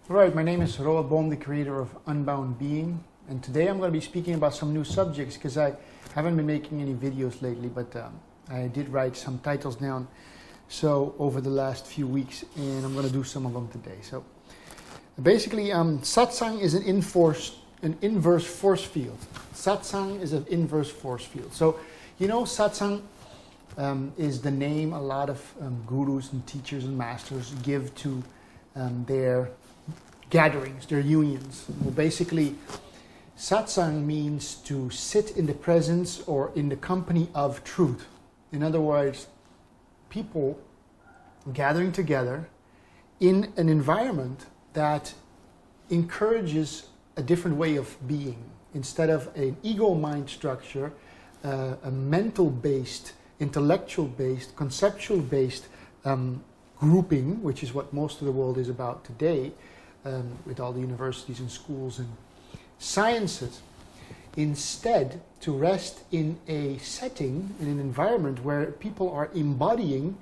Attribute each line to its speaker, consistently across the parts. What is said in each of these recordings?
Speaker 1: Alright, my name is Roald Boom, the creator of Unbound Being, and today I'm going to be speaking about some new subjects because I haven't been making any videos lately, but I did write some titles down over the last few weeks, and I'm going to do some of them today. So basically, Satsang is an inverse force field. Satsang is an inverse force field. So, you know, Satsang is the name a lot of gurus and teachers and masters give to their gatherings, their unions. Well, basically, Satsang means to sit in the presence or in the company of truth. In other words, people gathering together in an environment that encourages a different way of being. Instead of an ego mind structure, a mental-based, intellectual-based, conceptual-based grouping, which is what most of the world is about today, with all the universities and schools and sciences. Instead, to rest in a setting, in an environment where people are embodying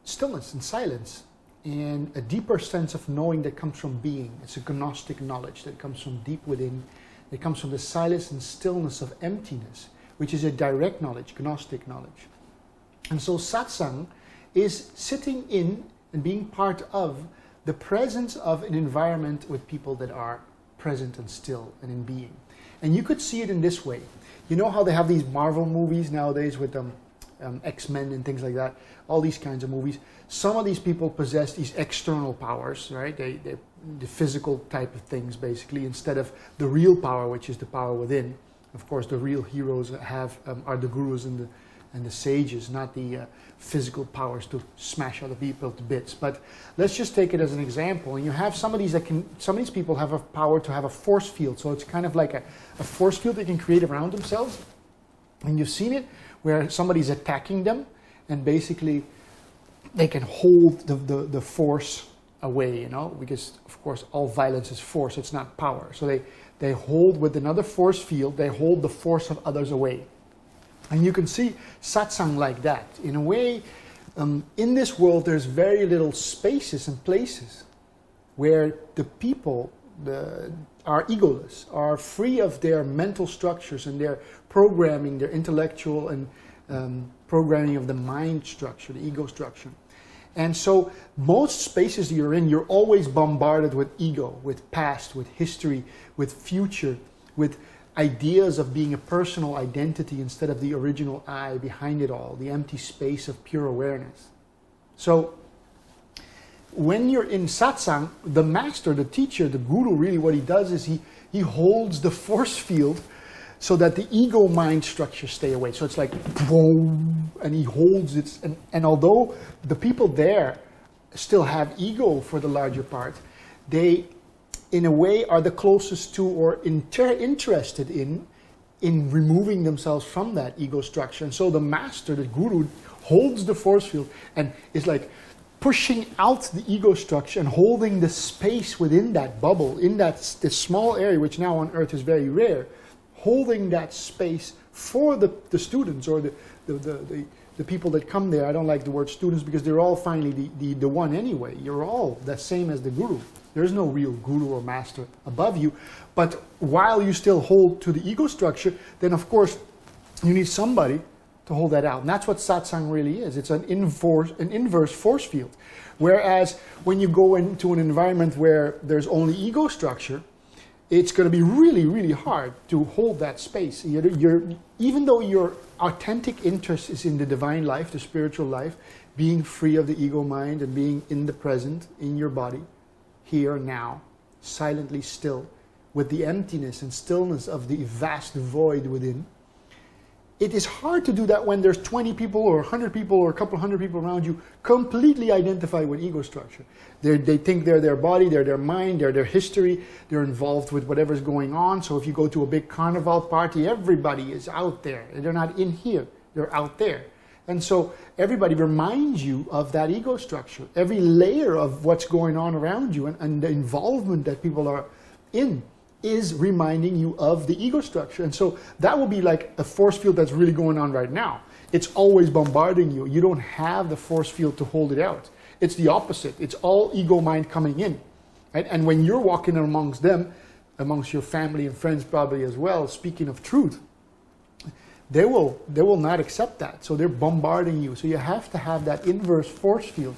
Speaker 1: stillness and silence and a deeper sense of knowing that comes from being. It's a gnostic knowledge that comes from deep within. It comes from the silence and stillness of emptiness, which is a direct knowledge, gnostic knowledge. And so Satsang is sitting in and being part of the presence of an environment with people that are present and still and in being. And you could see it in this way. You know how they have these Marvel movies nowadays with X-Men and things like that, all these kinds of movies. Some of these people possess these external powers, right? They're the physical type of things, basically, instead of the real power, which is the power within. Of course, the real heroes are the gurus and the sages, not the physical powers to smash other people to bits. But let's just take it as an example. And you have some of these people have a power to have a force field. So it's kind of like a force field they can create around themselves. And you've seen it where somebody's attacking them, and basically they can hold the force away, you know, because of course all violence is force, it's not power. So they hold with another force field, they hold the force of others away. And you can see Satsang like that. In a way, in this world there's very little spaces and places where the people are egoless, are free of their mental structures and their programming, their intellectual and programming of the mind structure, the ego structure. And so most spaces you're in, you're always bombarded with ego, with past, with history, with future, with ideas of being a personal identity instead of the original I behind it all, the empty space of pure awareness. So when you're in Satsang, the master, the teacher, the guru, really what he does is he holds the force field so that the ego mind structures stay away. So it's like boom, and he holds it. And although the people there still have ego for the larger part, they in a way are the closest to or interested in removing themselves from that ego structure. And so the master, the guru, holds the force field and is like pushing out the ego structure and holding the space within that bubble, in this small area, which now on Earth is very rare, holding that space for the students or the people that come there. I don't like the word students because they're all finally the one anyway. You're all the same as the guru. There's no real guru or master above you. But while you still hold to the ego structure, then of course you need somebody to hold that out. And that's what Satsang really is. It's an inverse force field. Whereas when you go into an environment where there's only ego structure, it's going to be really, really hard to hold that space. Even though your authentic interest is in the divine life, the spiritual life, being free of the ego mind and being in the present, in your body, here, now, silently still, with the emptiness and stillness of the vast void within. It is hard to do that when there's 20 people or 100 people or a couple hundred people around you completely identified with ego structure. They think they're their body, they're their mind, they're their history, they're involved with whatever's going on. So if you go to a big carnival party, everybody is out there. They're not in here, they're out there. And so everybody reminds you of that ego structure, every layer of what's going on around you and the involvement that people are in is reminding you of the ego structure. And so that will be like a force field that's really going on right now. It's always bombarding you. You don't have the force field to hold it out. it's the opposite. It's all ego mind coming in. Right? And when you're walking amongst them, amongst your family and friends probably as well, speaking of truth, they will not accept that. So they're bombarding you. So you have to have that inverse force field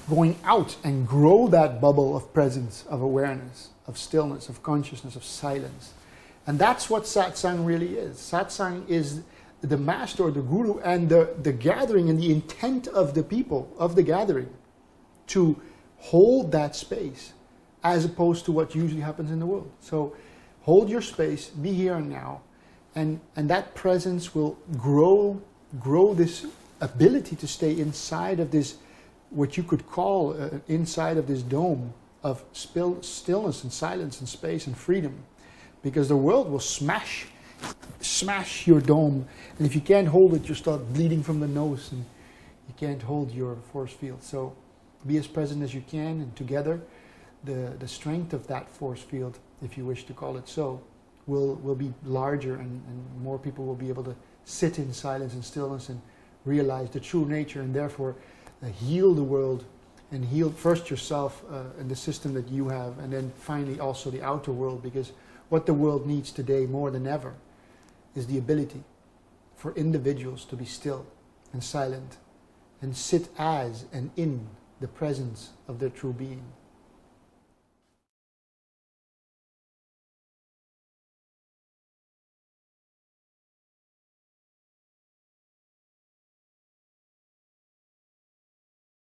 Speaker 1: going out and grow that bubble of presence, of awareness, of stillness, of consciousness, of silence. And that's what satsang really is. Satsang is the master or the guru and the gathering and the intent of the people of the gathering to hold that space as opposed to what usually happens in the world. So hold your space, be here and now, and that presence will grow this ability to stay inside of this, what you could call inside of this dome of stillness and silence and space and freedom. Because the world will smash your dome, and if you can't hold it, you start bleeding from the nose, and you can't hold your force field. So be as present as you can, and together, the strength of that force field, if you wish to call it so, will be larger, and more people will be able to sit in silence and stillness and realize the true nature, and therefore heal the world, and heal first yourself and the system that you have, and then finally also the outer world, because what the world needs today more than ever is the ability for individuals to be still and silent and sit as and in the presence of their true being.